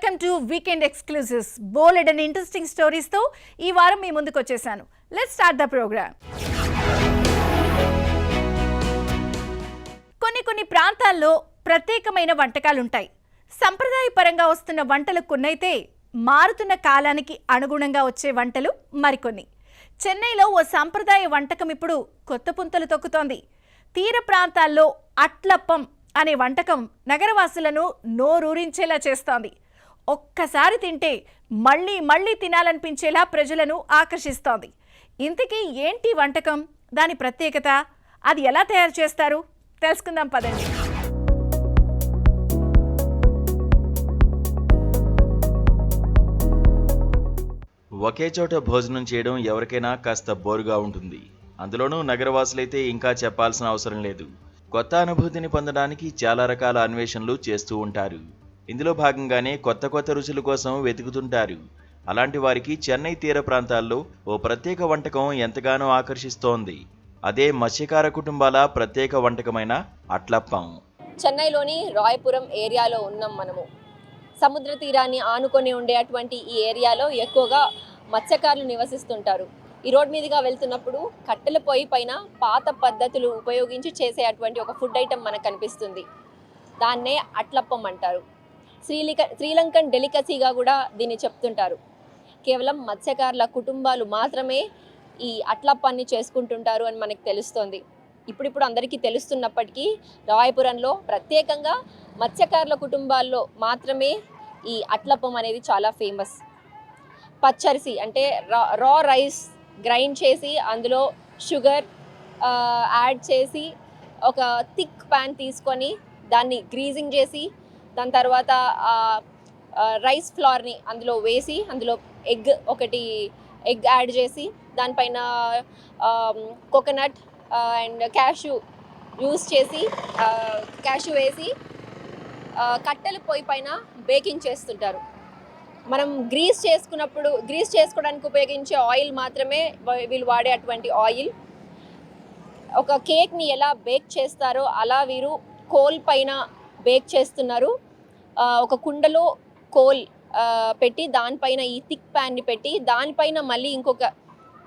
Welcome to weekend exclusives. Bold and interesting stories తో ఈ వారం మీ ముందుకు వచ్చేసాను. Let's start the programme. కొన్ని ప్రాంతాల్లో ప్రత్యేకమైన వంటకాలు ఉంటాయి. సంప్రదాయపరంగా వస్తున్న వంటలు కొన్నైతే మారుతున్న కాలానికి అనుగుణంగా వచ్చే వంటలు మరికొన్ని. చెన్నైలో ఓ సంప్రదాయ వంటకం ఇప్పుడు కొత్త పుంతలు తొక్కుతోంది. తీర ప్రాంతాల్లో అట్లప్పం అనే వంటకం నగరవాసులను నోరూరించేలా చేస్తోంది. ఒక్కసారి తింటే మళ్ళీ మళ్ళీ తినాలనిపించేలా ప్రజలను ఆకర్షిస్తోంది. ఇంతకీ ఏంటి వంటకం, దాని ప్రత్యేకత, అది ఎలా తయారు చేస్తారు తెలుసుకుందాం పదండి. ఒకే చోట భోజనం చేయడం ఎవరికైనా కాస్త బోరుగా ఉంటుంది. అందులోనూ నగరవాసులైతే ఇంకా చెప్పాల్సిన అవసరం లేదు. కొత్త అనుభూతిని పొందడానికి చాలా రకాల అన్వేషణలు చేస్తూ ఉంటారు. ఇందులో భాగంగానే కొత్త రుచుల కోసం వెతుకుతుంటారు. అలాంటి వారికి చెన్నై తీర ప్రాంతాల్లో ఓ ప్రత్యేక వంటకం ఎంతగానో ఆకర్షిస్తోంది. అదే మత్స్యకార కుటుంబాల ప్రత్యేక వంటకమైన అట్లప్పం. చెన్నైలోని రాయపురం ఏరియాలో ఉన్నాం మనము. సముద్ర తీరాన్ని ఆనుకొని ఉండేటువంటి ఈ ఏరియాలో ఎక్కువగా మత్స్యకారులు నివసిస్తుంటారు. ఈ రోడ్ మీదుగా వెళ్తున్నప్పుడు కట్టెల పొయ్యి పైన పాత పద్ధతులు ఉపయోగించి చేసేటువంటి ఒక ఫుడ్ ఐటమ్ మనకు కనిపిస్తుంది. దాన్నే అట్లప్పం అంటారు. శ్రీలంకన్ డెలికసీగా కూడా దీన్ని చెప్తుంటారు. కేవలం మత్స్యకారుల కుటుంబాలు మాత్రమే ఈ అట్లప్పాన్ని చేసుకుంటుంటారు అని మనకు తెలుస్తోంది. ఇప్పుడిప్పుడు అందరికీ తెలుస్తున్నప్పటికీ రాయపురంలో ప్రత్యేకంగా మత్స్యకారుల కుటుంబాల్లో మాత్రమే ఈ అట్లప్పం అనేది చాలా ఫేమస్. పచ్చరిసి అంటే రా రైస్ గ్రైండ్ చేసి అందులో షుగర్ యాడ్ చేసి ఒక థిక్ ప్యాన్ తీసుకొని దాన్ని గ్రీజింగ్ చేసి దాని తర్వాత రైస్ ఫ్లోర్ని అందులో వేసి అందులో ఎగ్ యాడ్ చేసి దానిపైన కోకోనట్ అండ్ క్యాష్యూ యూస్ చేసి క్యాష్యూ వేసి కట్టెల పొయ్యి పైన బేకింగ్ చేస్తుంటారు. మనం గ్రీస్ చేసుకోవడానికి ఉపయోగించే ఆయిల్ మాత్రమే వీళ్ళు వాడేటువంటి ఆయిల్. ఒక కేక్ని ఎలా బేక్ చేస్తారో అలా వీరు కోల్ పైన బేక్ చేస్తున్నారు. ఒక కుండలో కోల్ పెట్టి దానిపైన ఈ థిక్ ప్యాన్ని పెట్టి దానిపైన మళ్ళీ ఇంకొక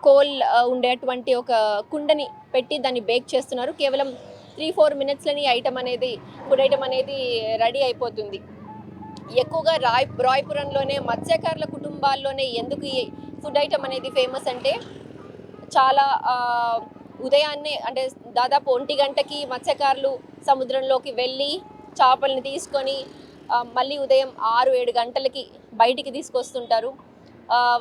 కోల్ ఉండేటువంటి ఒక కుండని పెట్టి దాన్ని బేక్ చేస్తున్నారు. కేవలం 3-4 మినిట్స్లోని ఫుడ్ ఐటమ్ అనేది రెడీ అయిపోతుంది. ఎక్కువగా రాయపురంలోనే మత్స్యకారుల కుటుంబాల్లోనే ఎందుకు ఈ ఫుడ్ ఐటమ్ అనేది ఫేమస్ అంటే చాలా ఉదయాన్నే అంటే దాదాపు 1 గంటకి మత్స్యకారులు సముద్రంలోకి వెళ్ళి చేపల్ని తీసుకొని మళ్ళీ ఉదయం 6-7 గంటలకి బయటికి తీసుకొస్తుంటారు.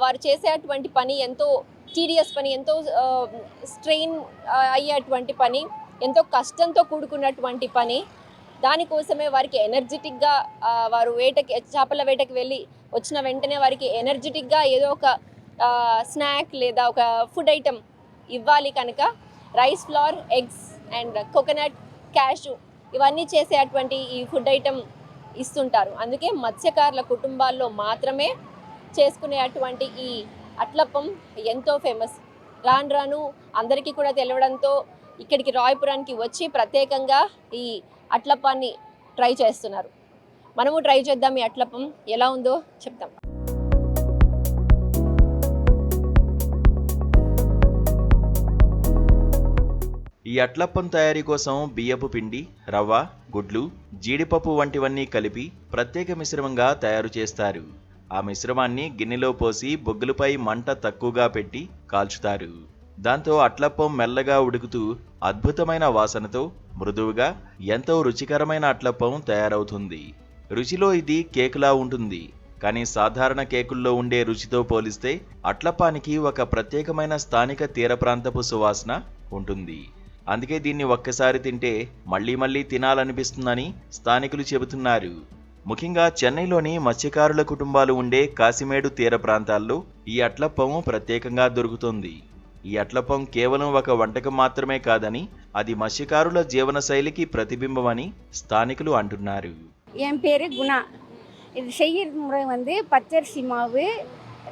వారు చేసేటువంటి పని ఎంతో టీడియస్ పని, ఎంతో స్ట్రెయిన్ అయ్యేటువంటి పని, ఎంతో కష్టంతో కూడుకున్నటువంటి పని. దానికోసమే వారికి ఎనర్జెటిక్గా వారు చేపల వేటకి వెళ్ళి వచ్చిన వెంటనే వారికి ఎనర్జెటిక్గా ఏదో ఒక స్నాక్ లేదా ఒక ఫుడ్ ఐటమ్ ఇవ్వాలి కనుక rice flour, eggs and coconut, cashew ఇవన్నీ చేసేటువంటి ఈ ఫుడ్ ఐటమ్ ఇస్తుంటారు. అందుకే మత్స్యకారుల కుటుంబాల్లో మాత్రమే చేసుకునేటువంటి ఈ అట్లప్పం ఎంతో ఫేమస్. రాను అందరికీ కూడా తెలవడంతో ఇక్కడికి రాయపురానికి వచ్చి ప్రత్యేకంగా ఈ అట్లప్పాన్ని ట్రై చేస్తున్నారు. మనము ట్రై చేద్దాం. ఈ అట్లప్పం ఎలా ఉందో చెప్తాం. ఈ అట్లప్పం తయారీ కోసం బియ్యపు పిండి, రవ్వ, గుడ్లు, జీడిపప్పు వంటివన్నీ కలిపి ప్రత్యేక మిశ్రమంగా తయారు చేస్తారు. ఆ మిశ్రమాన్ని గిన్నెలో పోసి బొగ్గులపై మంట తక్కువగా పెట్టి కాల్చుతారు. దాంతో అట్లప్పం మెల్లగా ఉడుకుతూ అద్భుతమైన వాసనతో మృదువుగా ఎంతో రుచికరమైన అట్లప్పం తయారవుతుంది. రుచిలో ఇది కేకులా ఉంటుంది. కానీ సాధారణ కేకుల్లో ఉండే రుచితో పోలిస్తే అట్లప్పానికి ఒక ప్రత్యేకమైన స్థానిక తీర ప్రాంతపు సువాసన ఉంటుంది. అందుకే దీన్ని ఒక్కసారి తింటే మళ్ళీ మళ్ళీ తినాలనిపిస్తుందని స్థానికులు చెబుతున్నారు. ముఖ్యంగా చెన్నైలోని మత్స్యకారుల కుటుంబాలు ఉండే కాశీమేడు తీర ప్రాంతాల్లో ఈ అట్లప్పం ప్రత్యేకంగా దొరుకుతుంది. ఈ అట్లప్పం కేవలం ఒక వంటకం మాత్రమే కాదని అది మత్స్యకారుల జీవన శైలికి ప్రతిబింబమని స్థానికులు అంటున్నారు. என் பேர் குணா. இது செய்கிற முறை பச்சரிசி மாவு,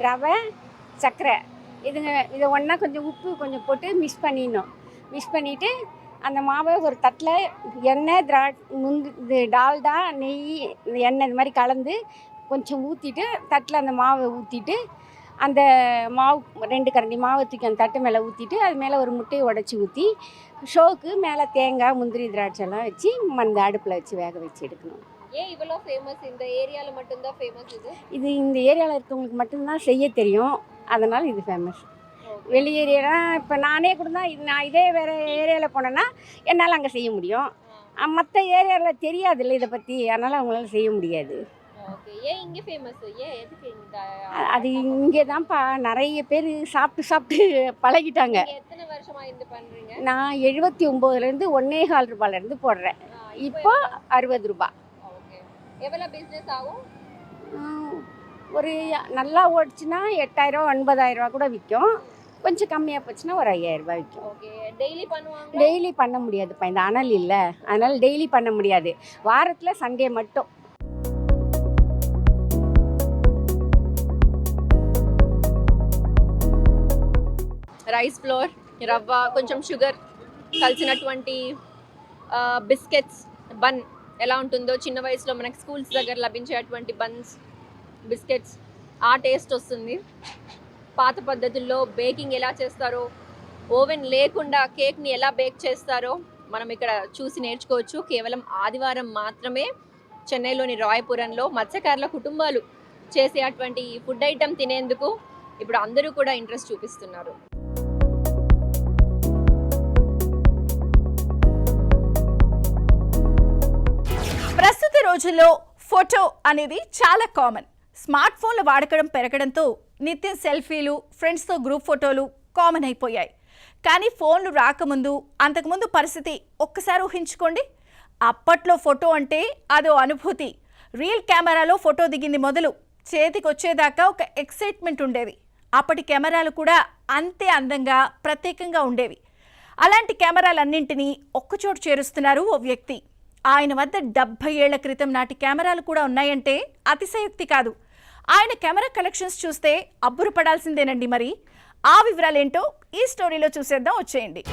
ரவை, சர்க்கரை இதை ஒன்றா கொஞ்சம் உப்பு கொஞ்சம் போட்டு மிக்ஸ் பண்ணிவிட்டு அந்த மாவை ஒரு தட்டில் எண்ணெய் டால்டா, நெய், எண்ணெய் இது மாதிரி கலந்து கொஞ்சம் ஊற்றிட்டு தட்டில் அந்த மாவை ஊற்றிட்டு அந்த மாவு 2 கரண்டி மாவை தூக்கி அந்த தட்டு மேலே ஊற்றிட்டு அது மேலே ஒரு முட்டையை உடச்சி ஊற்றி ஷோக்கு மேலே தேங்காய் முந்திரி திராட்சைலாம் வச்சு அந்த அடுப்பில் வச்சு வேக வச்சு எடுக்கணும். ஏன் இவ்வளோ ஃபேமஸ்? இந்த ஏரியாவில் மட்டும்தான் ஃபேமஸ் இது? இந்த ஏரியாவில் இருக்கவங்களுக்கு மட்டும்தான் செய்ய தெரியும், அதனால் இது ஃபேமஸ். வெளி ஏரியாலாம் இப்போ நானே கூட தான் நான் இதே வேறு ஏரியாவில் போனேன்னா என்னால் அங்கே செய்ய முடியும். மற்ற ஏரியாவில் தெரியாதுல்ல இதை பற்றி, அதனால் அவங்களால செய்ய முடியாது. ஓகே, ஏன் இங்கே ஃபேமஸ்? ஏன் எதுக்கு அது இங்கே தான்ப்பா நிறைய பேர் சாப்பிட்டு பழகிட்டாங்க. எத்தனை வருஷமா இது பண்ணுறீங்க? நான் 79லேருந்து 1.25 ரூபாயிலேருந்து போடுறேன். இப்போ 60 ரூபா. ஓகே, எவ்வளோ பிஸ்னஸ் ஆகும்? ஒரு நல்லா ஓடிச்சுன்னா 8000 9,000 கூட விற்கும். கொஞ்சம் கம்மியாக போச்சுன்னா ஒரு 5,000 ரூபாய் விற்கும். ஓகே, டெய்லி பண்ணுவாங்க? டெய்லி பண்ண முடியாதுப்பா, இந்த அனல் இல்லை, அதனால் டெய்லி பண்ண முடியாது. வாரத்தில் சண்டே மட்டும். రైస్ ఫ్లోర్, రవ్వ, కొంచెం షుగర్ కలిసినటువంటి బిస్కెట్స్, బన్ ఎలా ఉంటుందో చిన్న వయసులో మనకి స్కూల్స్ దగ్గర లభించేటువంటి బన్స్, బిస్కెట్స్ ఆ టేస్ట్ వస్తుంది. పాత పద్ధతుల్లో బేకింగ్ ఎలా చేస్తారో, ఓవెన్ లేకుండా కేక్ని ఎలా బేక్ చేస్తారో మనం ఇక్కడ చూసి నేర్చుకోవచ్చు. కేవలం ఆదివారం మాత్రమే చెన్నైలోని రాయపురంలో మత్స్యకారుల కుటుంబాలు చేసే అటువంటి ఫుడ్ ఐటమ్ తినేందుకు ఇప్పుడు అందరూ కూడా ఇంట్రెస్ట్ చూపిస్తున్నారు. ప్రస్తుత రోజుల్లో ఫోటో అనేది చాలా కామన్. స్మార్ట్ ఫోన్ల వాడకం పెరగడంతో నిత్యం సెల్ఫీలు, ఫ్రెండ్స్తో గ్రూప్ ఫోటోలు కామన్ అయిపోయాయి. కానీ ఫోన్లు రాకముందు, అంతకుముందు పరిస్థితి ఒక్కసారి ఊహించుకోండి. అప్పట్లో ఫోటో అంటే అదో అనుభూతి. రియల్ కెమెరాలో ఫోటో దిగింది మొదలు చేతికి వచ్చేదాకా ఒక ఎక్సైట్మెంట్ ఉండేది. అప్పటి కెమెరాలు కూడా అంతే అందంగా, ప్రత్యేకంగా ఉండేవి. అలాంటి కెమెరాలన్నింటినీ ఒక్కచోటు చేరుస్తున్నారు ఓ వ్యక్తి. ఆయన వద్ద 70 ఏళ్ల క్రితం నాటి కెమెరాలు కూడా ఉన్నాయంటే అతిశయోక్తి కాదు. ఆయన కెమెరా కలెక్షన్స్ చూస్తే అబ్బురపడాల్సిందేనండి. మరి ఆ వివరాలేంటో ఈ స్టోరీలో చూసేద్దాం, వచ్చేయండి.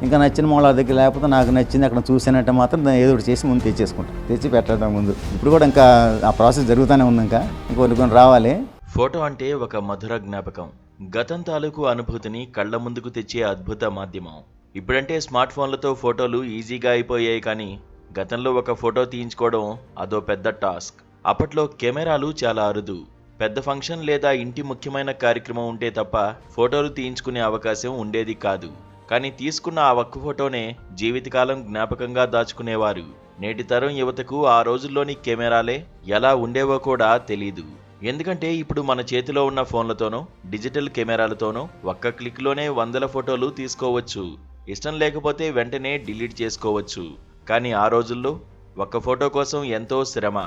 ఇంకా నచ్చిన వాళ్ళ దగ్గర లేకపోతే నాకు నచ్చింది అక్కడ చూసానంటే మాత్రం దాన్ని ఏదో ఒకటి చేసి ముందు తెచ్చేసుకుంటాను, తెచ్చి పెట్టడం ముందు. ఇప్పుడు కూడా ఇంకా ఆ ప్రాసెస్ జరుగుతూనే ఉంది. ఇంకా కొన్ని రావాలి. ఫోటో అంటే ఒక మధుర జ్ఞాపకం, గతం తాలూకు అనుభూతిని కళ్ళ ముందుకు తెచ్చే అద్భుత మాధ్యమం. ఇప్పుడంటే స్మార్ట్ ఫోన్లతో ఫోటోలు ఈజీగా అయిపోయాయి, కానీ గతంలో ఒక ఫోటో తీయించుకోవడం అదో పెద్ద టాస్క్. అప్పట్లో కెమెరాలు చాలా అరుదు. పెద్ద ఫంక్షన్ లేదా ఇంటి ముఖ్యమైన కార్యక్రమం ఉంటే తప్ప ఫోటోలు తీయించుకునే అవకాశం ఉండేది కాదు. కానీ తీసుకున్న ఆ ఒక్క ఫోటోనే జీవితకాలం జ్ఞాపకంగా దాచుకునేవారు. నేటి తరం యువతకు ఆ రోజుల్లోని కెమెరాలే ఎలా ఉండేవో కూడా తెలీదు. ఎందుకంటే ఇప్పుడు మన చేతిలో ఉన్న ఫోన్లతోనో, డిజిటల్ కెమెరాలతోనో ఒక్క క్లిక్లోనే 100 ఫోటోలు తీసుకోవచ్చు. ఇష్టం లేకపోతే వెంటనే డిలీట్ చేసుకోవచ్చు. కానీ ఆ రోజుల్లో ఒక్క ఫోటో కోసం ఎంతో శ్రమ.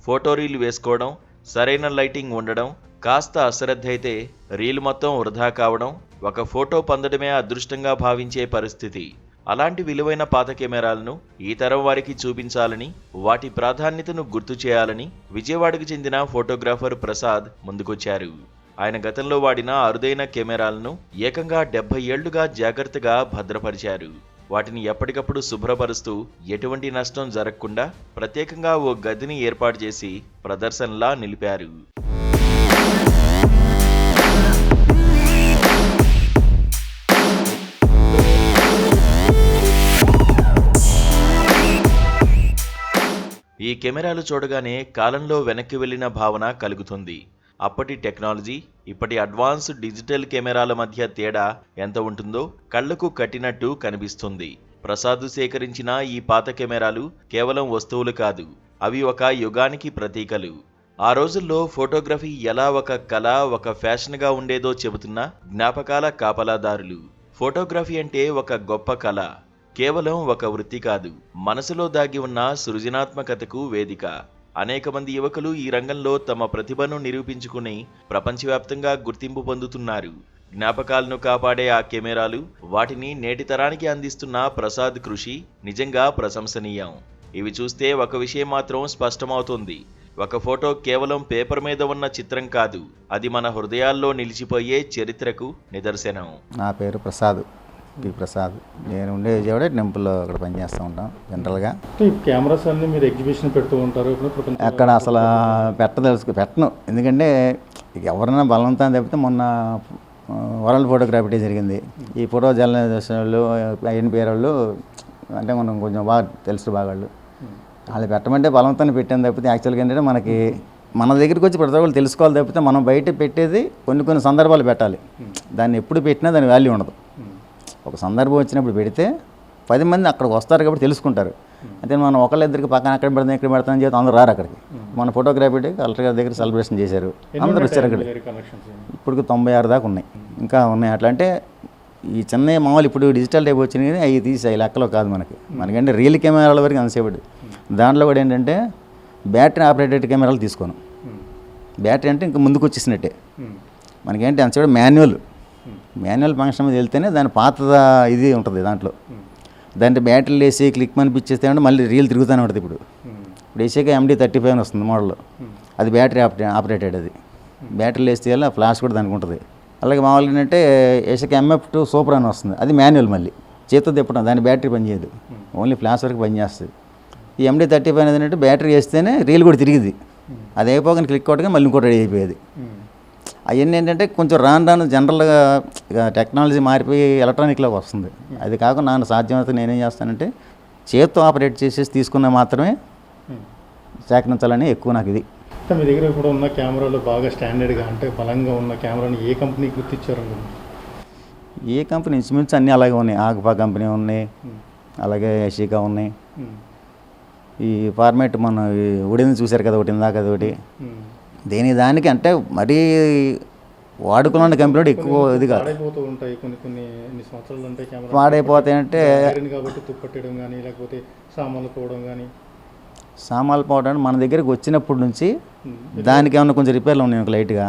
ఫోటో రీల్ వేసుకోవడం, సరైన లైటింగ్ ఉండడం, కాస్త అశ్రద్ధ అయితే రీల్ మొత్తం వృధా కావడం, ఒక ఫోటో పొందడమే అదృష్టంగా భావించే పరిస్థితి. అలాంటి విలువైన పాత కెమెరాలను ఈ తరం వారికి చూపించాలని, వాటి ప్రాధాన్యతను గుర్తు చేయాలని విజయవాడకు చెందిన ఫోటోగ్రాఫర్ ప్రసాద్ ముందుకొచ్చారు. ఆయన గతంలో వాడిన అరుదైన కెమెరాలను ఏకంగా 70 ఏళ్లుగా జాగ్రత్తగా భద్రపరిచారు. వాటిని ఎప్పటికప్పుడు శుభ్రపరుస్తూ ఎటువంటి నష్టం జరగకుండా ప్రత్యేకంగా ఓ గదిని ఏర్పాటు చేసి ప్రదర్శనలా నిలిపారు. ఈ కెమెరాలు చూడగానే కాలంలో వెనక్కి వెళ్ళిన భావన కలుగుతుంది. అప్పటి టెక్నాలజీ, ఇప్పటి అడ్వాన్స్డ్ డిజిటల్ కెమెరాల మధ్య తేడా ఎంత ఉంటుందో కళ్లకు కట్టినట్టు కనిపిస్తుంది. ప్రసాద్ సేకరించిన ఈ పాత కెమెరాలు కేవలం వస్తువులు కాదు, అవి ఒక యుగానికి ప్రతీకలు. ఆ రోజుల్లో ఫోటోగ్రఫీ ఎలా ఒక కళ, ఒక ఫ్యాషన్గా ఉండేదో చెబుతున్న జ్ఞాపకాల కాపలాదారులు. ఫోటోగ్రఫీ అంటే ఒక గొప్ప కళ, కేవలం ఒక వృత్తి కాదు, మనసులో దాగి ఉన్న సృజనాత్మకతకు వేదిక. అనేక మంది యువకులు ఈ రంగంలో తమ ప్రతిభను నిరూపించుకుని ప్రపంచవ్యాప్తంగా గుర్తింపు పొందుతున్నారు. జ్ఞాపకాలను కాపాడే ఆ కెమెరాలు, వాటిని నేటి తరానికి అందిస్తున్న ప్రసాద్ కృషి నిజంగా ప్రశంసనీయం. ఇవి చూస్తే ఒక విషయం మాత్రం స్పష్టమవుతుంది. ఒక ఫోటో కేవలం పేపర్ మీద ఉన్న చిత్రం కాదు, అది మన హృదయాల్లో నిలిచిపోయే చరిత్రకు నిదర్శనం. నా పేరు ప్రసాద్, పి ప్రసాద్. నేను ఉండే విజయవాడ టెంపుల్లో అక్కడ పనిచేస్తూ ఉంటాం జనరల్గా. ఈ కెమెరాస్ అన్నీ మీరు ఎగ్జిబిషన్ పెడుతూ ఉంటారు. అక్కడ అసలు పెట్టను, ఎందుకంటే ఎవరైనా బలవంతం తప్పితే మొన్న వరల్డ్ ఫోటోగ్రఫీ డే జరిగింది. ఈ ఫోటో జర్నలిస్ట్ వాళ్ళు ఎన్పిఆర్ వాళ్ళు అంటే మనం కొంచెం బాగా తెలుసు బాగా వాళ్ళు పెట్టమంటే బలవంతాన్ని పెట్టాను తప్పితే యాక్చువల్గా ఏంటంటే మనకి మన దగ్గరికి వచ్చి ప్రతి ఒక్కరు తెలుసుకోవాలి తప్పితే మనం బయట పెట్టేది కొన్ని సందర్భాలు పెట్టాలి. దాన్ని ఎప్పుడు పెట్టినా దాని వాల్యూ ఉండదు. ఒక సందర్భం వచ్చినప్పుడు పెడితే 10 మంది అక్కడికి వస్తారు కాబట్టి తెలుసుకుంటారు. అయితే మనం ఒకళ్ళిద్దరికి పక్కన అక్కడ పెడతాం ఇక్కడ పెడతామని చెప్పి అందరూ రారు అక్కడికి. మన ఫోటోగ్రఫీ డే కలెక్టర్ గారి దగ్గర సెలబ్రేషన్ చేశారు, అందరూ వచ్చారు అక్కడ. ఇప్పుడు 96 దాకా ఉన్నాయి, ఇంకా ఉన్నాయి. అట్లా అంటే ఈ చిన్న మామూలు ఇప్పుడు డిజిటల్ టైప్ వచ్చినాయి కానీ అవి తీసి అవి లెక్కలో కాదు మనకంటే రియల్ కెమెరాల వరకు అంతసేపటి. దాంట్లో కూడా ఏంటంటే బ్యాటరీ ఆపరేటెడ్ కెమెరాలు తీసుకోను. బ్యాటరీ అంటే ఇంకా ముందుకు వచ్చేసినట్టే. మనకేంటి అంతసేపు మాన్యువల్ ఫంక్షన్ మీద వెళ్తేనే దాని పాత ఇది ఉంటుంది దాంట్లో. దాంట్లో బ్యాటరీలు వేసి క్లిక్ అనిపించేస్తే అంటే మళ్ళీ రీల్ తిరుగుతూనే ఉంటుంది. ఇప్పుడు వేసాక MD35 అని వస్తుంది మోడల్, అది బ్యాటరీ ఆపరేటెడ్. అది బ్యాటరీలు వేస్తే వల్ల ఫ్లాష్ కూడా దానికి ఉంటుంది. అలాగే మామూలుగా ఏంటంటే వేసాక MF2 సూపర్ అని వస్తుంది, అది మాన్యువల్. మళ్ళీ చేతితో తిప్పడం, దాని బ్యాటరీ పనిచేయదు, ఓన్లీ ఫ్లాష్ వరకు పనిచేస్తుంది. ఈ MD35 అనేది ఏంటంటే బ్యాటరీ వేస్తేనే రీల్ కూడా తిరిగింది, అది అయిపోగానే క్లిక్ అవుట్గా మళ్ళీ ఇంకోటి రెడీ అయిపోయేది. అవన్నీ ఏంటంటే కొంచెం రాను జనరల్గా ఇక టెక్నాలజీ మారిపోయి ఎలక్ట్రానిక్లోకి వస్తుంది. అది కాకుండా నాకు సాధ్యమైతే నేనేం చేస్తానంటే చేత్తో ఆపరేట్ చేసేసి తీసుకున్న మాత్రమే సేకరించాలని ఎక్కువ నాకు ఇది. మీ దగ్గర ఇప్పుడు ఉన్న కెమెరాలు బాగా స్టాండర్డ్గా అంటే బలంగా ఉన్న కెమెరాని ఏ కంపెనీ గుర్తించారు? ఏ కంపెనీ ఇంచుమించు అన్నీ అలాగే ఉన్నాయి. ఆగ్ఫా కంపెనీ ఉన్నాయి, అలాగే యషికా ఉన్నాయి. ఈ ఫార్మేట్ మన ఉడిని చూశారు కదా, ఒకటి ఇందాక అది ఒకటి. దానికి అంటే మరీ వాడుకున్న కంపెనీ ఎక్కువ ఇది కాదు, పాడైపోతాయంటే తుప్పట్టడం కానీ లేకపోతే సామాన్లు పోవడం కానీ. సామాన్లు పోవడానికి మన దగ్గరికి వచ్చినప్పటి నుంచి దానికి ఏమన్నా కొంచెం రిపేర్లు ఉన్నాయి ఒక లైట్గా,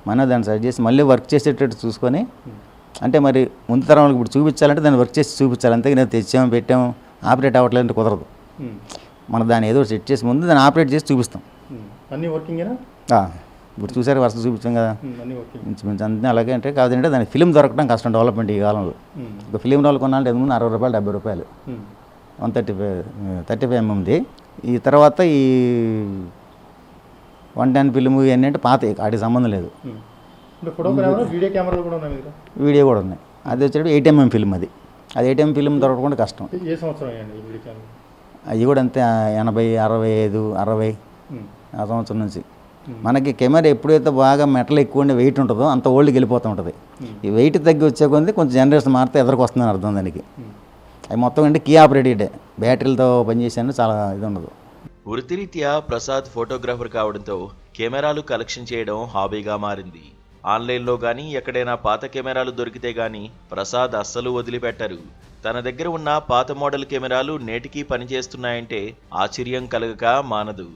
మన దాన్ని సరి చేసి మళ్ళీ వర్క్ చేసేటట్టు చూసుకొని, అంటే మరి ముందు తరం ఇప్పుడు చూపించాలంటే దాన్ని వర్క్ చేసి చూపించాలి. అంతే నేను తెచ్చాము పెట్టాము ఆపరేట్ అవ్వట్లేదంటే కుదరదు. మనం దాన్ని ఏదో సెట్ చేసి ముందు దాన్ని ఆపరేట్ చేసి చూపిస్తాం. అన్నీ వర్కింగేనా? ఇప్పుడు చూసారు వరుస చూపించాం కదా, ఇంచుమించు అంతే. అలాగే అంటే కాదంటే దాని ఫిలిం దొరకడం కష్టం డెవలప్మెంట్ ఈ కాలంలో. ఒక ఫిలిం రోల్ కొనాలంటే ముందు 60 రూపాయలు 70 రూపాయలు 135 mm. ఈ తర్వాత ఈ 110 ఫిలిం ఇవన్నీ అంటే పాత, వాటికి సంబంధం లేదు. వీడియో కూడా ఉన్నాయి. అది వచ్చేటప్పుడు 8 mm ఫిలిం. అది 8 mm ఫిలిం దొరకకుండా కష్టం. అవి కూడా అంతే 80, 65, 60 ఆ సంవత్సరం నుంచి. మనకి కెమెరా ఎప్పుడైతే బాగా మెటల్ ఎక్కువ ఉండే వెయిట్ ఉంటుందో అంత ఓల్డ్కి వెళ్ళిపోతూ ఉంటుంది. ఈ వెయిట్ తగ్గి వచ్చే కొద్ది కొంచెం జనరేషన్ మారితే ఎదరికి వస్తుందని అర్థం దానికి. అవి మొత్తం అంటే కీ ఆపరేటెడ్ బ్యాటరీలతో పనిచేసాను, చాలా ఇది ఉండదు. వృత్తిరీత్యా ప్రసాద్ ఫోటోగ్రాఫర్ కావడంతో కెమెరాలు కలెక్షన్ చేయడం హాబీగా మారింది. ఆన్లైన్లో కానీ ఎక్కడైనా పాత కెమెరాలు దొరికితే కానీ ప్రసాద్ అస్సలు వదిలిపెట్టరు. తన దగ్గర ఉన్న పాత మోడల్ కెమెరాలు నేటికీ పనిచేస్తున్నాయంటే ఆశ్చర్యం కలగక మానదు.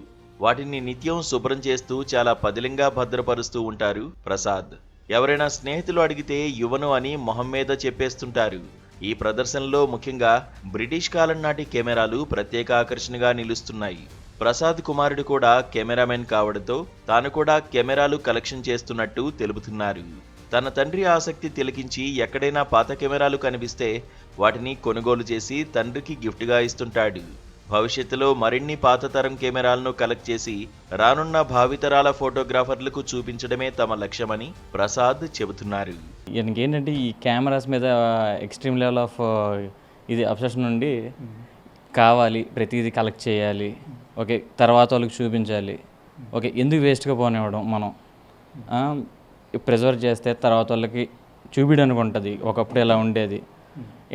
వాటిని నిత్యం శుభ్రం చేస్తూ చాలా పదిలంగా భద్రపరుస్తూ ఉంటారు ప్రసాద్. ఎవరైనా స్నేహితులు అడిగితే యువను అని మొహం మీద చెప్పేస్తుంటారు. ఈ ప్రదర్శనలో ముఖ్యంగా బ్రిటిష్ కాలం నాటి కెమెరాలు ప్రత్యేక ఆకర్షణగా నిలుస్తున్నాయి. ప్రసాద్ కుమారుడు కూడా కెమెరామెన్ కావడంతో తాను కూడా కెమెరాలు కలెక్షన్ చేస్తున్నట్టు తెలుపుతున్నారు. తన తండ్రి ఆసక్తి తిలకించి ఎక్కడైనా పాత కెమెరాలు కనిపిస్తే వాటిని కొనుగోలు చేసి తండ్రికి గిఫ్ట్గా ఇస్తుంటాడు. భవిష్యత్తులో మరిన్ని పాత తరం కెమెరాలను కలెక్ట్ చేసి రానున్న భావితరాల ఫోటోగ్రాఫర్లకు చూపించడమే తమ లక్ష్యమని ప్రసాద్ చెబుతున్నారు. ఈయనకి ఏంటంటే ఈ కెమెరాస్ మీద ఎక్స్ట్రీమ్ లెవెల్ ఆఫ్ ఇది అబ్సెషన్ నుండి కావాలి, ప్రతిదీ కలెక్ట్ చేయాలి, ఓకే తర్వాత వాళ్ళకి చూపించాలి, ఓకే ఎందుకు వేస్ట్గా పోనివ్వడం, మనం ప్రిజర్వ్ చేస్తే తర్వాత వాళ్ళకి చూపించడానికి ఉంటుంది. ఒకప్పుడు ఎలా ఉండేది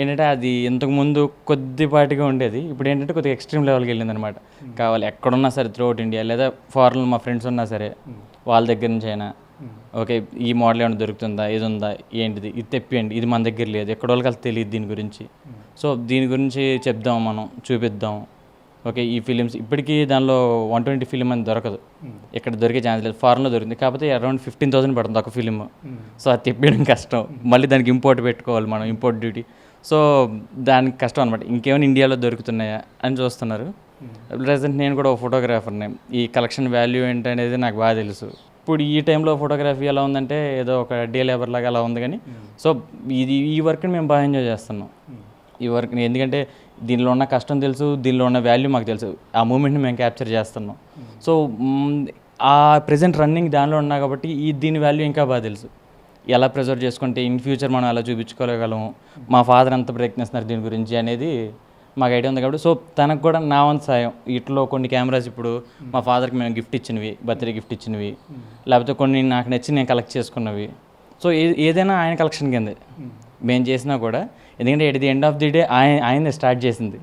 ఏంటంటే అది ఇంతకుముందు కొద్దిపాటిగా ఉండేది, ఇప్పుడు ఏంటంటే కొద్దిగా ఎక్స్ట్రీమ్ లెవెల్కి వెళ్ళింది అనమాట. కావాలి ఎక్కడున్నా సరే త్రూఅవుట్ ఇండియా, లేదా ఫారెన్లో మా ఫ్రెండ్స్ ఉన్నా సరే వాళ్ళ దగ్గర నుంచి అయినా ఓకే ఈ మోడల్ ఏమైనా దొరుకుతుందా, ఇది ఉందా, ఏంటిది, ఇది తెప్పియండి, ఇది మన దగ్గర లేదు, ఎక్కడ వాళ్ళకి తెలియదు దీని గురించి. సో దీని గురించి చెప్దాం, మనం చూపిద్దాం. ఓకే ఈ ఫిలిమ్స్ ఇప్పటికీ దానిలో 120 ఫిలిం అని దొరకదు, ఇక్కడ దొరికే ఛాన్స్ లేదు. ఫారెన్లో దొరికింది, కాకపోతే అరౌండ్ 15,000 పడుతుంది ఒక ఫిలిం. సో అది తెప్పియడం కష్టం, మళ్ళీ దానికి ఇంపోర్ట్ పెట్టుకోవాలి మనం, ఇంపోర్ట్ డ్యూటీ. సో దానికి కష్టం అనమాట. ఇంకేమైనా ఇండియాలో దొరుకుతున్నాయా అని చూస్తున్నారు. ప్రజెంట్ నేను కూడా ఒక ఫోటోగ్రాఫర్ని. ఈ కలెక్షన్ వాల్యూ ఏంటనేది నాకు బాగా తెలుసు. ఇప్పుడు ఈ టైంలో ఫోటోగ్రఫీ ఎలా ఉందంటే ఏదో ఒక డే లేబర్ లాగా అలా ఉంది, కానీ సో ఈ వర్క్ని మేము బాగా ఎంజాయ్ చేస్తున్నాం. ఈ వర్క్ని ఎందుకంటే దీనిలో ఉన్న కష్టం తెలుసు, దీనిలో ఉన్న వాల్యూ మాకు తెలుసు, ఆ మూమెంట్ని మేము క్యాప్చర్ చేస్తున్నాం. సో ఆ ప్రజెంట్ రన్నింగ్ దానిలో ఉన్నా కాబట్టి దీని వాల్యూ ఇంకా బాగా తెలుసు. ఎలా ప్రిజర్వ్ చేసుకుంటే ఇన్ ఫ్యూచర్ మనం ఎలా చూపించుకోగలము, మా ఫాదర్ ఎంత ప్రయత్నిస్తున్నారు దీని గురించి అనేది మాకు ఐడియా ఉంది. కాబట్టి సో తనకు కూడా నా వంతు సాయం. ఇట్లో కొన్ని కెమెరాస్ ఇప్పుడు మా ఫాదర్కి మేము గిఫ్ట్ ఇచ్చినవి, బర్త్డే గిఫ్ట్ ఇచ్చినవి, లేకపోతే కొన్ని నాకు నచ్చి నేను కలెక్ట్ చేసుకున్నవి. సో ఏదైనా ఆయన కలెక్షన్ కిందే మేము చేసినా కూడా, ఎందుకంటే at the end of the day ఆయనే స్టార్ట్ చేసింది.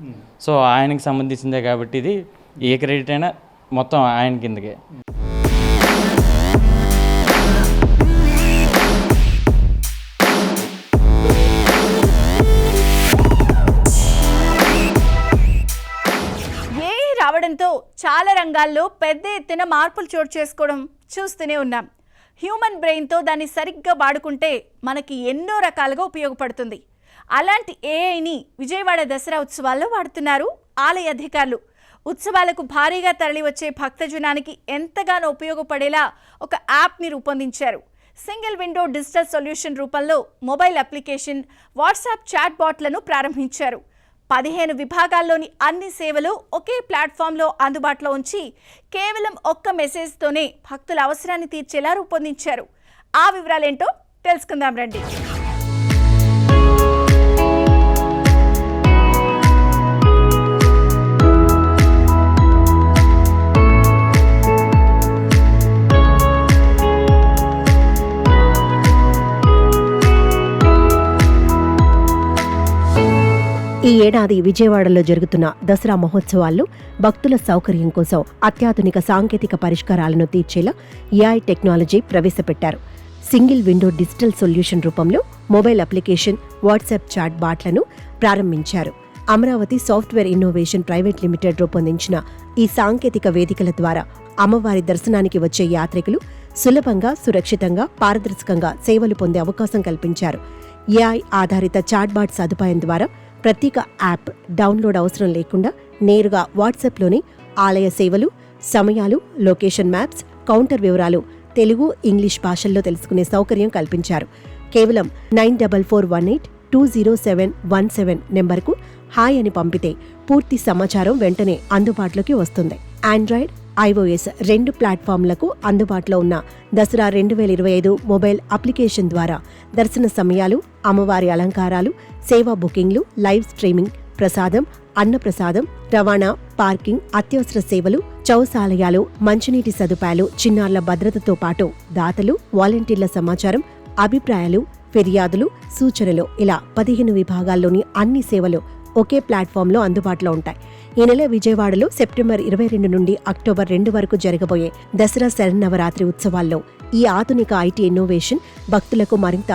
సో ఆయనకి సంబంధించిందే కాబట్టి ఇది ఏ క్రెడిట్ అయినా మొత్తం ఆయన కిందకే. రావడంతో చాలా రంగాల్లో పెద్ద ఎత్తున మార్పులు చోటు చేసుకోవడం చూస్తూనే ఉన్నాం. హ్యూమన్ బ్రెయిన్తో దాన్ని సరిగ్గా వాడుకుంటే మనకి ఎన్నో రకాలుగా ఉపయోగపడుతుంది. అలాంటి ఏఐని విజయవాడ దసరా ఉత్సవాల్లో వాడుతున్నారు ఆలయ అధికారులు. ఉత్సవాలకు భారీగా తరలివచ్చే భక్తజనానికి ఎంతగానో ఉపయోగపడేలా ఒక యాప్ని రూపొందించారు. సింగిల్ విండో డిజిటల్ సొల్యూషన్ రూపంలో మొబైల్ అప్లికేషన్, వాట్సాప్ చాట్ బాట్లను ప్రారంభించారు. 15 విభాగాల్లోని అన్ని సేవలు ఒకే ప్లాట్ఫామ్లో అందుబాటులో ఉంచి కేవలం ఒక్క మెసేజ్తోనే భక్తుల అవసరాన్ని తీర్చేలా రూపొందించారు. ఆ వివరాలేంటో తెలుసుకుందాం రండి. ఈ ఏడాది విజయవాడలో జరుగుతున్న దసరా మహోత్సవాల్లో భక్తుల సౌకర్యం కోసం అత్యాధునిక సాంకేతిక పరిష్కారాలను తీర్చేలా ఏఐ టెక్నాలజీ ప్రవేశపెట్టారు. సింగిల్ విండో డిజిటల్ సొల్యూషన్ రూపంలో మొబైల్ అప్లికేషన్, వాట్సాప్ చాట్ బాట్లను ప్రారంభించారు. Amaravati software innovation private limited రూపొందించిన ఈ సాంకేతిక వేదికల ద్వారా అమ్మవారి దర్శనానికి వచ్చే యాత్రికులు సులభంగా, సురక్షితంగా, పారదర్శకంగా సేవలు పొందే అవకాశం కల్పించారు. ఏఐ ఆధారిత చాట్ బాట్ సదుపాయం ద్వారా ప్రత్యేక యాప్ డౌన్లోడ్ అవసరం లేకుండా నేరుగా వాట్సాప్లోని ఆలయ సేవలు, సమయాలు, లొకేషన్ మ్యాప్స్, కౌంటర్ వివరాలు తెలుగు, ఇంగ్లీష్ భాషల్లో తెలుసుకునే సౌకర్యం కల్పించారు. కేవలం 9418207117 నెంబర్కు హాయ్ అని పంపితే పూర్తి సమాచారం వెంటనే అందుబాటులోకి వస్తుంది. ఆండ్రాయిడ్, iOS 2 ప్లాట్ఫామ్లకు అందుబాటులో ఉన్న దసరా 2025 మొబైల్ అప్లికేషన్ ద్వారా దర్శన సమయాలు, అమ్మవారి అలంకారాలు, సేవా బుకింగ్లు, లైవ్ స్ట్రీమింగ్, ప్రసాదం, అన్నప్రసాదం, రవాణా, పార్కింగ్, అత్యవసర సేవలు, చౌసాలయాలు, మంచినీటి సదుపాయాలు, చిన్నారుల భద్రతతో పాటు దాతలు, వాలంటీర్ల సమాచారం, అభిప్రాయాలు, ఫిర్యాదులు, సూచనలు ఇలా 15 విభాగాల్లోని అన్ని సేవలు ఒకే ప్లాట్ఫామ్లో అందుబాటులో ఉంటాయి. ఈ నెల విజయవాడలో సెప్టెంబర్ 22 నుండి అక్టోబర్ 2 వరకు జరగబోయే దసరా శరన్నవరాత్రి ఉత్సవాల్లో ఈ ఆధునిక ఐటీ ఇన్నోవేషన్ భక్తులకు మరింత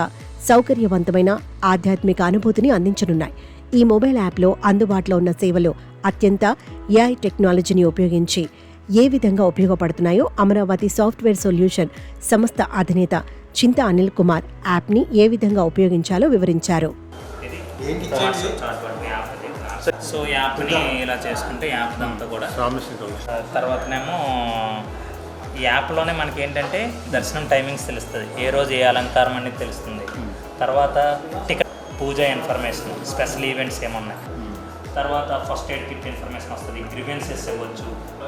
సౌకర్యవంతమైన ఆధ్యాత్మిక అనుభూతిని అందించనున్నాయి. ఈ మొబైల్ యాప్లో అందుబాటులో ఉన్న సేవలు అత్యంత ఏఐ టెక్నాలజీని ఉపయోగించి ఏ విధంగా ఉపయోగపడుతున్నాయో అమరావతి సాఫ్ట్వేర్ సొల్యూషన్ సంస్థ అధినేత చింత అనిల్ కుమార్ యాప్ని ఏ విధంగా ఉపయోగించాలో వివరించారు. సో యాప్ని ఇలా చేసుకుంటే యాప్ అంతా కూడా తర్వాతనేమో ఈ యాప్లోనే మనకి ఏంటంటే దర్శనం టైమింగ్స్ తెలుస్తుంది, ఏ రోజు ఏ అలంకారం అనేది తెలుస్తుంది. తర్వాత టికెట్, పూజ ఇన్ఫర్మేషన్, స్పెషల్ ఈవెంట్స్ ఏమున్నాయి, తర్వాత ఫస్ట్ ఎయిడ్ కిట్ ఇన్ఫర్మేషన్ వస్తుంది, గ్రీవెన్సెస్ ఇవ్వచ్చు.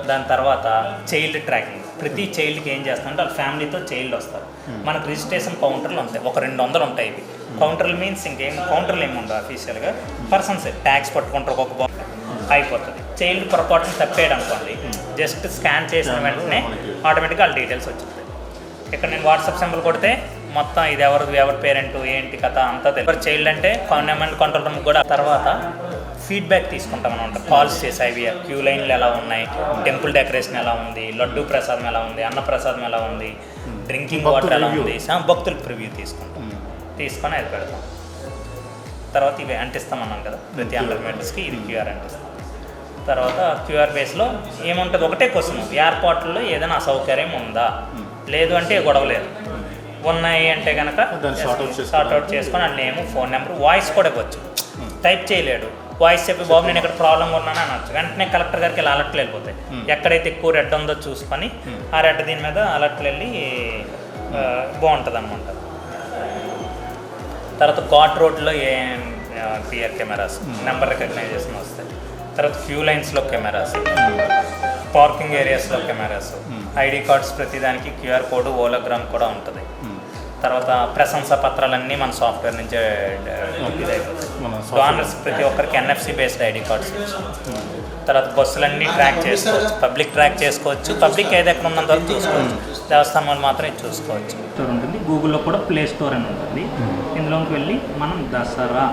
దాని తర్వాత చైల్డ్ ట్రాకింగ్, ప్రతి చైల్డ్కి ఏం చేస్తామంటే వాళ్ళ ఫ్యామిలీతో చైల్డ్ వస్తారు. మనకు రిజిస్ట్రేషన్ కౌంటర్లు ఉంటాయి, ఒక 200 ఉంటాయి. ఇవి కౌంటర్లు మీన్స్ ఇంకేం కౌంటర్లు ఏమి ఉండవు అఫీషియల్గా, పర్సన్స్ ట్యాక్స్ పట్టుకుంటారు, ఒక్కొక్క బాక్స్ అయిపోతుంది. చైల్డ్ పొరపాటును తప్పేయడం అనుకోండి, జస్ట్ స్కాన్ చేసిన వెంటనే ఆటోమేటిక్గా వాళ్ళ డీటెయిల్స్ వచ్చుతాయి. ఇక్కడ నేను వాట్సాప్ సింబల్ కొడితే మొత్తం ఇది ఎవరి పేరెంట్ ఏంటి కథ అంతా తెలుసు. చైల్డ్ అంటే గవర్నమెంట్ కంట్రోల్ రూమ్ కూడా. తర్వాత ఫీడ్బ్యాక్ తీసుకుంటాం అనమాట, కాల్స్ చేసి అవి క్యూ లైన్లు ఎలా ఉన్నాయి, టెంపుల్ డెకరేషన్ ఎలా ఉంది, లడ్డూ ప్రసాదం ఎలా ఉంది, అన్న ప్రసాదం ఎలా ఉంది, డ్రింకింగ్ వాటర్ ఎలా ఉంది, భక్తుల ప్రివ్యూ తీసుకొని అది పెడతాం. తర్వాత ఇవి అంటిస్తామన్నాం కదా, ప్రతి 100 మీటర్స్కి ఇది క్యూఆర్ అంటిస్తాం. తర్వాత క్యూఆర్ బేస్లో ఏముంటుంది, ఒకటే క్వశ్చన్, ఎయిర్పోర్ట్లో ఏదైనా అసౌకర్యం ఉందా, లేదు అంటే గొడవ లేదు, ఉన్నాయి అంటే కనుక సార్ట్అవుట్ చేసుకొని ఆ నేమ్, ఫోన్ నెంబర్, వాయిస్ కూడా ఇవ్వచ్చు. టైప్ చేయలేడు, వాయిస్ చెప్పి బాబు నేను ఇక్కడ ప్రాబ్లం ఉన్నాను అనొచ్చు. వెంటనే కలెక్టర్ గారికి ఇలా అలర్ట్లు వెళ్ళిపోతాయి. ఎక్కడైతే ఎక్కువ రెడ్ ఉందో చూసుకొని ఆ రెడ్ దీని మీద అలర్ట్లు వెళ్ళి బాగుంటుంది అనమాట. తర్వాత ఘాట్ రోడ్లో ఏం క్లియర్ కెమెరాస్, నెంబర్ రికగ్నైజేషన్ వస్తాయి. తర్వాత ఫ్యూ లైన్స్లో కెమెరాస్, పార్కింగ్ ఏరియాస్లో కెమెరాస్, ఐడి కార్డ్స్ ప్రతిదానికి క్యూఆర్ కోడ్, ఓలోగ్రామ్ కూడా ఉంటుంది. తర్వాత ప్రశంసా పత్రాలన్నీ మన సాఫ్ట్వేర్ నుంచే ఇదైపోతాయి. డోనర్స్ ప్రతి ఒక్కరికి ఎన్ఎఫ్సి బేస్డ్ ఐడి కార్డ్స్. తర్వాత బస్సులన్నీ ట్రాక్ చేసుకోవచ్చు, పబ్లిక్ ట్రాక్ చేసుకోవచ్చు, పబ్లిక్ ఏది ఎక్కడ ఉన్నంత వరకు చూసుకోవచ్చు, దేవస్థానం వాళ్ళు మాత్రం ఇది చూసుకోవచ్చు. స్టోర్ ఉంటుంది, గూగుల్లో కూడా ప్లే స్టోర్ అని ఉంటుంది. ఇందులోకి వెళ్ళి మనం దసరా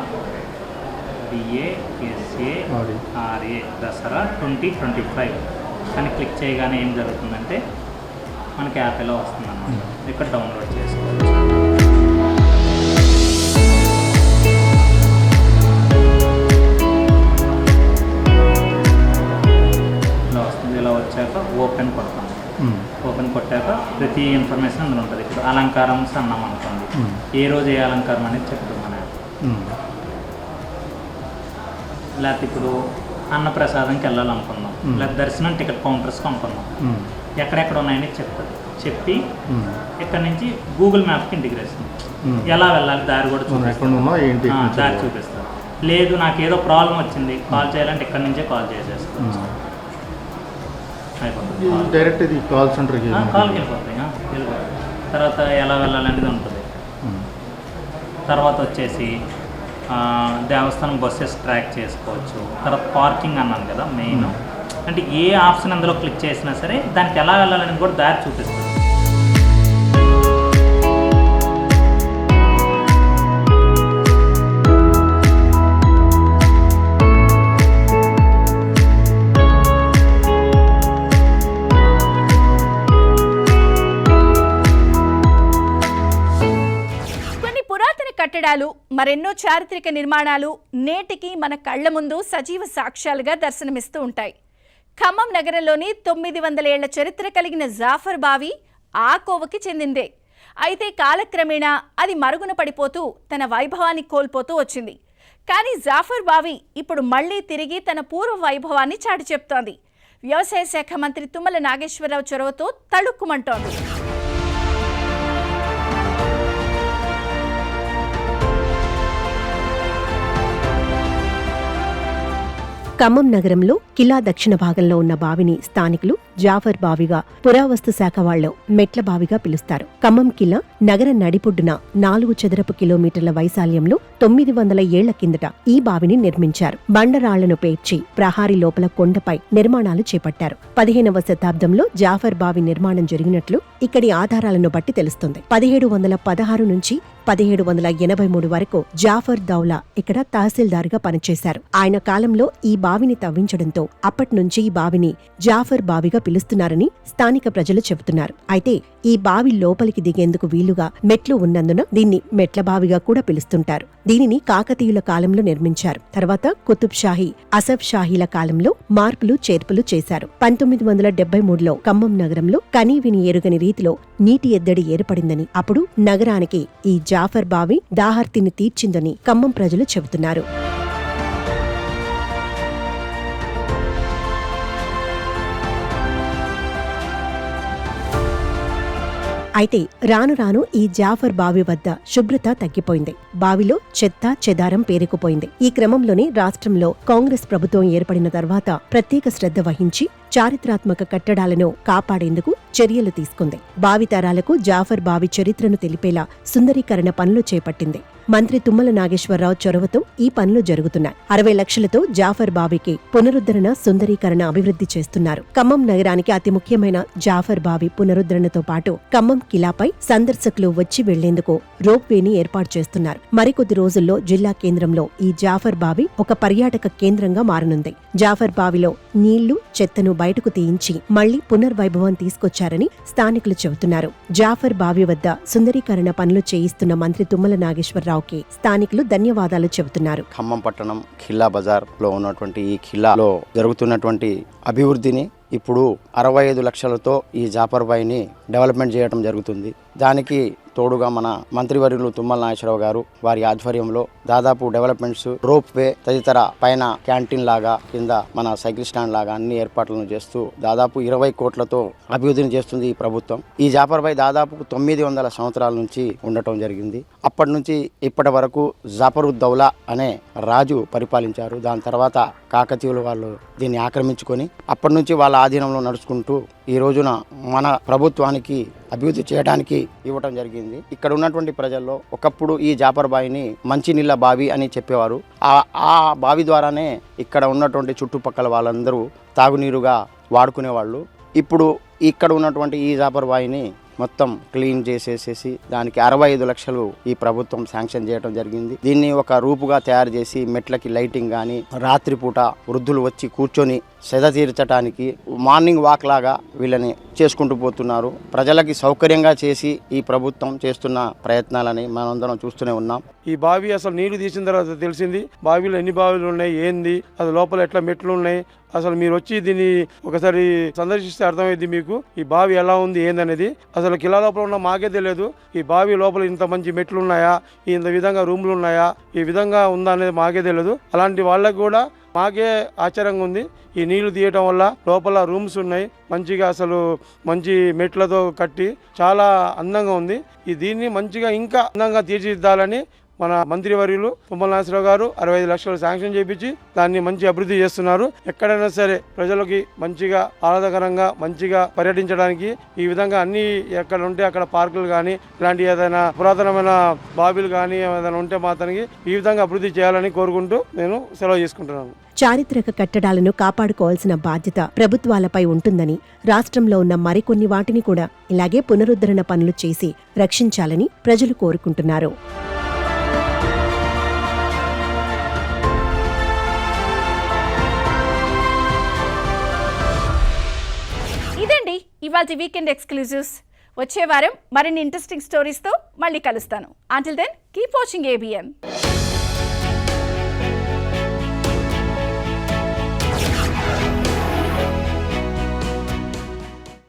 DASARA దసరా 2025 అని క్లిక్ చేయగానే ఏం జరుగుతుందంటే మనకి యాప్ ఎలా వస్తుంది అన్నమాట. ఇక్కడ డౌన్లోడ్ చేసుకోవచ్చు. ఇలా వస్తుంది. ఇలా వచ్చాక ఓపెన్ కొడతాం. ఓపెన్ కొట్టాక ప్రతి ఇన్ఫర్మేషన్ అందులో ఉంటుంది. ఇప్పుడు అలంకారం అన్నాం అనుకోండి, ఏ రోజు ఏ అలంకారం అనేది చెప్తుంది మన యాప్. లేకపోతే ఇప్పుడు అన్నప్రసాదంకి వెళ్ళాలనుకుందాం, లేదా దర్శనం టికెట్ కౌంటర్స్కి అనుకుందాం, ఎక్కడెక్కడ ఉన్నాయని చెప్తుంది. చెప్పి ఇక్కడ నుంచి గూగుల్ మ్యాప్కి ఇంటిగ్రేషన్, ఎలా వెళ్ళాలి దారి కూడా దారి చూపిస్తారు. లేదు నాకు ఏదో ప్రాబ్లం వచ్చింది కాల్ చేయాలంటే ఇక్కడ నుంచే కాల్ చేసేస్తాను, అయిపోతుంది. డైరెక్ట్ ఇది కాల్ సెంటర్కి కాల్కి వెళ్ళిపోతాయి. తర్వాత ఎలా వెళ్ళాలనేది ఉంటుంది. తర్వాత వచ్చేసి దేవస్థానం బస్సెస్ ట్రాక్ చేసుకోవచ్చు. తర్వాత పార్కింగ్ అన్నాను కదా మెయిన్, అంటే ఏ ఆప్షన్ అందులో క్లిక్ చేసినా సరే దానికి ఎలా వెళ్ళాలని కూడా దారి చూపిస్తుంది. కట్టడాలు, మరెన్నో చారిత్రక నిర్మాణాలు నేటికి మన కళ్ల ముందు సజీవ సాక్ష్యాలుగా దర్శనమిస్తూ ఉంటాయి. ఖమ్మం నగరంలోని 900 ఏళ్ల చరిత్ర కలిగిన జాఫర్ బావి ఆ కోవకి చెందిందే. అయితే కాలక్రమేణా అది మరుగున పడిపోతూ తన వైభవాన్ని కోల్పోతూ వచ్చింది. కానీ జాఫర్ బావి ఇప్పుడు మళ్లీ తిరిగి తన పూర్వ వైభవాన్ని చాటి చెప్తోంది. వ్యవసాయ శాఖ మంత్రి తుమ్మల నాగేశ్వరరావు చొరవతో తళుక్కుమంటోంది. ఖమ్మం నగరంలో కిలా దక్షిణ భాగంలో ఉన్న బావిని స్థానికులు జాఫర్ బావిగా, పురావస్తు శాఖ వాళ్లు మెట్ల బావిగా పిలుస్తారు. ఖమ్మం కిలా నగర నడిపొడ్డున 4 చదరపు కిలోమీటర్ల వైశాల్యంలో 900 ఏళ్ల కిందట ఈ బావిని నిర్మించారు. బండరాళ్లను పేర్చి ప్రహారీ లోపల కొండపై నిర్మాణాలు చేపట్టారు. 15వ శతాబ్దంలో జాఫర్ బావి నిర్మాణం జరిగినట్లు ఇక్కడి ఆధారాలను బట్టి తెలుస్తుంది. 1716 నుంచి 1783 వరకు జాఫర్ దౌలా ఇక్కడ తహసీల్దార్గా పనిచేశారు. ఆయన కాలంలో ఈ బావిని తవ్వించడంతో అప్పట్నుంచి ఈ బావిని జాఫర్ బావిగా పిలుస్తున్నారని స్థానిక ప్రజలు చెబుతున్నారు. అయితే ఈ బావి లోపలికి దిగేందుకు వీలుగా మెట్లు ఉన్నందున దీన్ని మెట్ల బావిగా కూడా పిలుస్తుంటారు. దీనిని కాకతీయుల కాలంలో నిర్మించారు. తర్వాత కుతుబ్ షాహీ, అసఫ్ షాహీల కాలంలో మార్పులు చేర్పులు చేశారు. 1973లో ఖమ్మం నగరంలో కనీవిని ఎరుగని రీతిలో నీటి ఎద్దడి ఏర్పడిందని, అప్పుడు నగరానికి ఈ జాఫర్ బావి దాహార్తిని తీర్చిందని ఖమ్మం ప్రజలు చెబుతున్నారు. అయితే రాను రాను ఈ జాఫర్ బావి వద్ద శుభ్రత తగ్గిపోయింది. బావిలో చెత్త చెదారం పేరుకుపోయింది. ఈ క్రమంలోనే రాష్ట్రంలో కాంగ్రెస్ ప్రభుత్వం ఏర్పడిన తర్వాత ప్రత్యేక శ్రద్ధ వహించి చారిత్రాత్మక కట్టడాలను కాపాడేందుకు చర్యలు తీసుకుంది. భావితరాలకు జాఫర్ బావి చరిత్రను తెలిపేలా సుందరీకరణ పనులు చేపట్టింది. మంత్రి తుమ్మల నాగేశ్వరరావు చొరవతో ఈ పనులు జరుగుతున్నాయి. 60 లక్షలతో జాఫర్ బావికి పునరుద్ధరణ, సుందరీకరణ అభివృద్ధి చేస్తున్నారు. ఖమ్మం నగరానికి అతి ముఖ్యమైన జాఫర్ బావి పునరుద్ధరణతో పాటు ఖమ్మం కిలాపై సందర్శకులు వచ్చి వెళ్లేందుకు రోప్ వేని ఏర్పాటు చేస్తున్నారు. మరికొద్ది రోజుల్లో జిల్లా కేంద్రంలో ఈ జాఫర్ బావి ఒక పర్యాటక కేంద్రంగా మారనుంది. జాఫర్ బావిలో నీళ్లు, చెత్తను బయటకు తీయించి మళ్లీ పునర్వైభవం తీసుకొచ్చారని స్థానికులు చెబుతున్నారు. జాఫర్ బావి వద్ద సుందరీకరణ పనులు చేయిస్తున్న మంత్రి తుమ్మల నాగేశ్వరరావుకి స్థానికులు ధన్యవాదాలు చెబుతున్నారు. ఖమ్మం పట్టణం ఖిల్లా బజార్ లో ఉన్నటువంటి ఈ ఖిల్లాలో జరుగుతున్నటువంటి అభివృద్ధిని ఇప్పుడు 65 లక్షలతో ఈ జాపర్బాయిని డెవలప్మెంట్ చేయడం జరుగుతుంది. దానికి తోడుగా మన మంత్రివర్యులు తుమ్మల నాగేశ్వరరావు గారు వారి ఆధ్వర్యంలో దాదాపు డెవలప్మెంట్స్, రోప్ వే తదితర పైన క్యాంటీన్ లాగా, కింద మన సైకిల్ స్టాండ్ లాగా అన్ని ఏర్పాట్లను చేస్తూ దాదాపు 20 కోట్లతో అభివృద్ధిని చేస్తుంది ఈ ప్రభుత్వం. ఈ జాపర్బాయి దాదాపు 900 సంవత్సరాల నుంచి ఉండటం జరిగింది. అప్పటి నుంచి ఇప్పటి వరకు జాపరుద్దౌలా అనే రాజు పరిపాలించారు. దాని తర్వాత కాకతీయులు వాళ్ళు దీన్ని ఆక్రమించుకొని అప్పటి నుంచి వాళ్ళ ఆధీనంలో నడుచుకుంటూ ఈ రోజున మన ప్రభుత్వానికి అభివృద్ధి చేయడానికి ఇవ్వటం జరిగింది. ఇక్కడ ఉన్నటువంటి ప్రజల్లో ఒకప్పుడు ఈ జాపర్బాయిని మంచినీళ్ళ బావి అని చెప్పేవారు. ఆ బావి ద్వారానే ఇక్కడ ఉన్నటువంటి చుట్టుపక్కల వాళ్ళందరూ తాగునీరుగా వాడుకునేవాళ్ళు. ఇప్పుడు ఇక్కడ ఉన్నటువంటి ఈ జాపర్బాయిని మొత్తం క్లీన్ చేసేసేసి దానికి 65 లక్షలు ఈ ప్రభుత్వం శాంక్షన్ చేయడం జరిగింది. దీన్ని ఒక రూపుగా తయారు చేసి మెట్లకి లైటింగ్ కానీ, రాత్రిపూట వృద్ధులు వచ్చి కూర్చొని సెద తీర్చడానికి మార్నింగ్ వాక్ లాగా వీళ్ళని చేసుకుంటూ పోతున్నారు. ప్రజలకి సౌకర్యంగా చేసి ఈ ప్రభుత్వం చేస్తున్న ప్రయత్నాలని మనందరం చూస్తూనే ఉన్నాం. ఈ బావి అసలు నీళ్లు తీసిన తర్వాత తెలిసింది బావిలో ఎన్ని బావిలు ఉన్నాయి, ఏంది, అది లోపల ఎట్లా మెట్లు ఉన్నాయి. అసలు మీరు వచ్చి దీన్ని ఒకసారి సందర్శిస్తే అర్థమైంది మీకు ఈ బావి ఎలా ఉంది ఏందనేది. అసలు కిలా లోపల ఉన్న మాకే తెలియదు ఈ బావి లోపల ఇంత మంచి మెట్లు ఉన్నాయా, ఇంత విధంగా రూమ్లు ఉన్నాయా, ఈ విధంగా ఉందా అనేది మాకే తెలియదు. అలాంటి వాళ్ళకి కూడా మాకే ఆశ్చర్యంగా ఉంది. ఈ నీళ్లు తీయటం వల్ల లోపల రూమ్స్ ఉన్నాయి, మంచిగా అసలు మంచి మెట్లతో కట్టి చాలా అందంగా ఉంది. దీన్ని మంచిగా ఇంకా అందంగా తీర్చిదిద్దాలని మన మంత్రివర్యులు తుమ్మల నాగేశ్వరరావు గారు 65 లక్షలు శాంక్షన్ చేయించి దాన్ని మంచి అభివృద్ధి చేస్తున్నారు. ఎక్కడైనా సరే ప్రజలకి మంచిగా ఆహ్లాదకరంగా మంచిగా పర్యటించడానికి ఈ విధంగా అన్ని ఎక్కడ ఉంటే అక్కడ పార్కులు కానీ ఇలాంటి ఏదైనా పురాతనమైన బావిలు కానీ ఏదైనా ఉంటే మాత్రానికి ఈ విధంగా అభివృద్ధి చేయాలని కోరుకుంటూ నేను సెలవు చేసుకుంటున్నాను. చారిత్రక కట్టడాలను కాపాడుకోవాల్సిన బాధ్యత ప్రభుత్వాలపై ఉంటుందని, రాష్ట్రంలో ఉన్న మరికొన్ని వాటిని కూడా ఇలాగే పునరుద్ధరణ పనులు చేసి రక్షించాలని ప్రజలు కోరుకుంటున్నారు. ఇదండి ఇవాల్టి వీకెండ్ ఎక్స్క్లూజివ్స్. వచ్చే వారం మరిన్ని ఇంట్రెస్టింగ్ స్టోరీస్తో మళ్ళీ కలుస్తాను. Until then keep watching ABN.